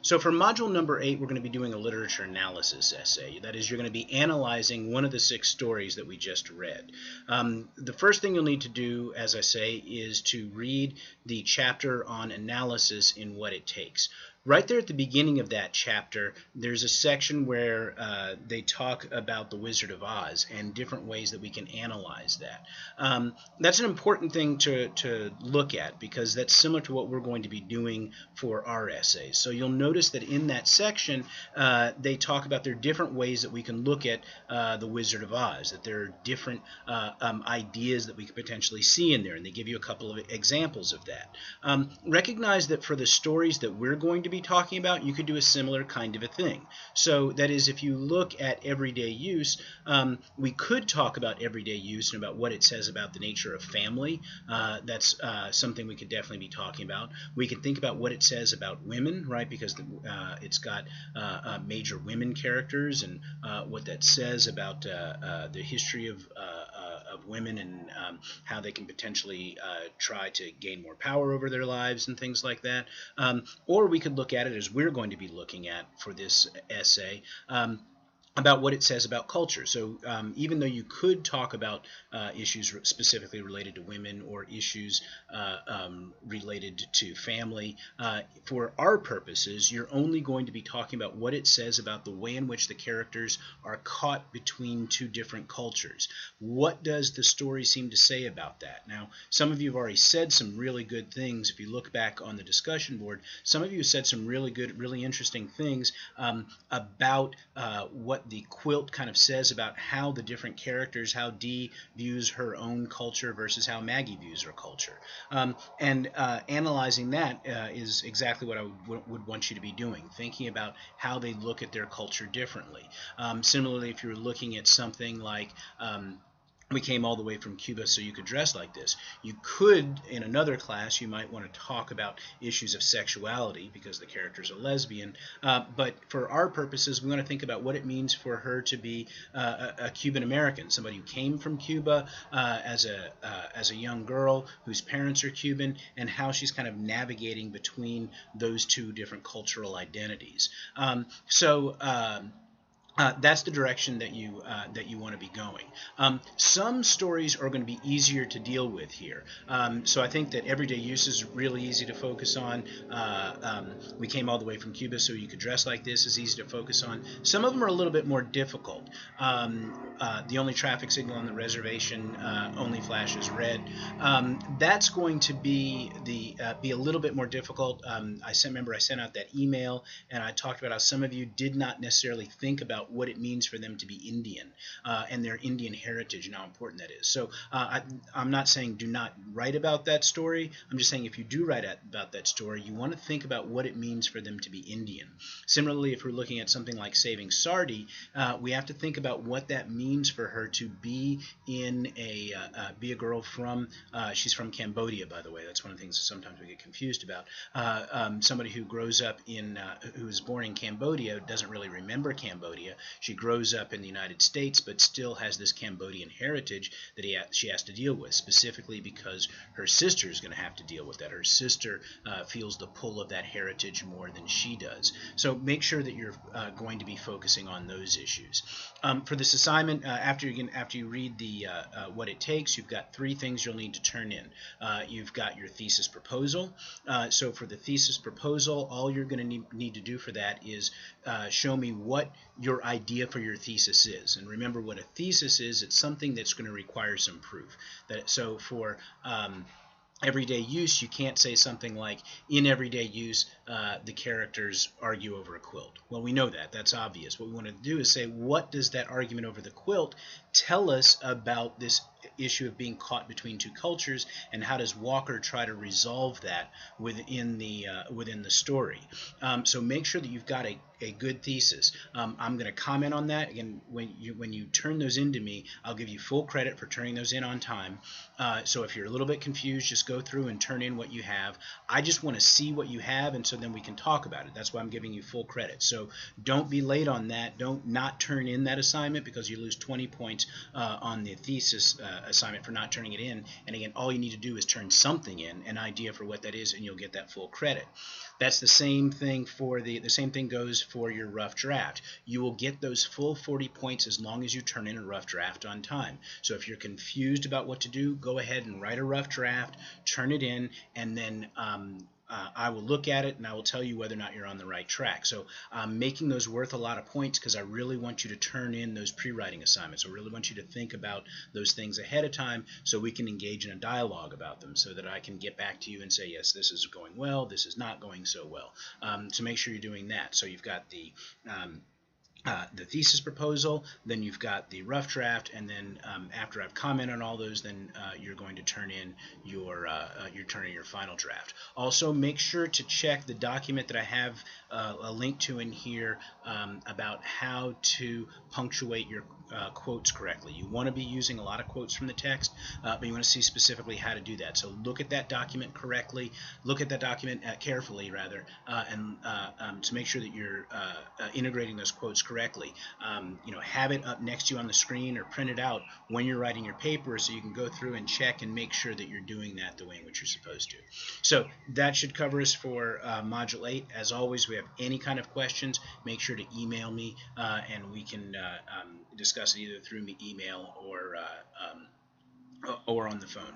So for module number 8, we're going to be doing a literature analysis essay. That is, you're going to be analyzing one of the 6 stories that we just read. The first thing you'll need to do, as I say, is to read the chapter on analysis in What It Takes. Right there at the beginning of that chapter, there's a section where they talk about the Wizard of Oz and different ways that we can analyze that. That's an important thing to look at because that's similar to what we're going to be doing for our essays. So you'll notice that in that section, they talk about there are different ways that we can look at the Wizard of Oz, that there are different ideas that we could potentially see in there, and they give you a couple of examples of that. Recognize that for the stories that we're going to be talking about, you could do a similar kind of a thing. So that is, if you look at everyday use, we could talk about everyday use and about what it says about the nature of family. That's something we could definitely be talking about. We could think about what it says about women, right, because it's got major women characters, and what that says about the history of women and how they can potentially try to gain more power over their lives and things like that. Or we could look at it as we're going to be looking at for this essay, about what it says about culture. So even though you could talk about issues specifically related to women or issues related to family, for our purposes, you're only going to be talking about what it says about the way in which the characters are caught between 2 different cultures. What does the story seem to say about that? Now, some of you have already said some really good things. If you look back on the discussion board, some of you said some really good, really interesting things about what the quilt kind of says about how the different characters, how Dee views her own culture versus how Maggie views her culture. And analyzing that is exactly what I would want you to be doing, thinking about how they look at their culture differently. Similarly, if you're looking at something like we came all the way from Cuba so you could dress like this. You could, in another class, you might want to talk about issues of sexuality because the character's a lesbian. But for our purposes, we want to think about what it means for her to be a Cuban American, somebody who came from Cuba as a young girl whose parents are Cuban, and how she's kind of navigating between those 2 different cultural identities. That's the direction that you want to be going. Some stories are going to be easier to deal with here. So I think that everyday use is really easy to focus on. We came all the way from Cuba so you could dress like this is easy to focus on. Some of them are a little bit more difficult. The only traffic signal on the reservation only flashes red. That's going to be a little bit more difficult. I sent out that email, and I talked about how some of you did not necessarily think about what it means for them to be Indian and their Indian heritage and how important that is. So I'm not saying do not write about that story. I'm just saying if you do write about that story, you want to think about what it means for them to be Indian. Similarly, if we're looking at something like Saving Sardi, we have to think about what that means for her to be be a girl from, she's from Cambodia, by the way. That's one of the things that sometimes we get confused about. Somebody who grows up who was born in Cambodia doesn't really remember Cambodia. She grows up in the United States, but still has this Cambodian heritage that she has to deal with, specifically because her sister is going to have to deal with that. Her sister feels the pull of that heritage more than she does. So make sure that you're going to be focusing on those issues. For this assignment, after you read the What It Takes, you've got 3 things you'll need to turn in. You've got your thesis proposal. So for the thesis proposal, all you're going to need to do for that is show me what your idea for your thesis is. And remember what a thesis is. It's something that's going to require some proof. So for everyday use, you can't say something like, in everyday use, the characters argue over a quilt. Well, we know that. That's obvious. What we want to do is say, what does that argument over the quilt tell us about this issue of being caught between 2 cultures, and how does Walker try to resolve that within the story? So make sure that you've got a good thesis. I'm going to comment on that. Again, when you turn those into me, I'll give you full credit for turning those in on time. So if you're a little bit confused, just go through and turn in what you have. I just want to see what you have, and so then we can talk about it. That's why I'm giving you full credit. So don't be late on that. Don't not turn in that assignment because you lose 20 points on the thesis assignment for not turning it in. And again, all you need to do is turn something in, an idea for what that is, and you'll get that full credit. That's the same thing for the same thing goes for your rough draft. You will get those full 40 points as long as you turn in a rough draft on time. So if you're confused about what to do, go ahead and write a rough draft, turn it in, and then I will look at it and I will tell you whether or not you're on the right track. So I'm making those worth a lot of points because I really want you to turn in those pre-writing assignments. I really want you to think about those things ahead of time so we can engage in a dialogue about them, so that I can get back to you and say, yes, this is going well, this is not going so well. So make sure you're doing that. So you've got the thesis proposal, then you've got the rough draft, and then after I've commented on all those, then you're going to turn in your final draft. Also, make sure to check the document that I have a link to in here about how to punctuate your quotes correctly. You want to be using a lot of quotes from the text, but you want to see specifically how to do that. So look at that document correctly. Look at that document carefully, rather, and to make sure that you're integrating those quotes correctly. Have it up next to you on the screen or print it out when you're writing your paper, so you can go through and check and make sure that you're doing that the way in which you're supposed to. So that should cover us for Module 8. As always, if we have any kind of questions, make sure to email me, and we can discuss it either through email or on the phone.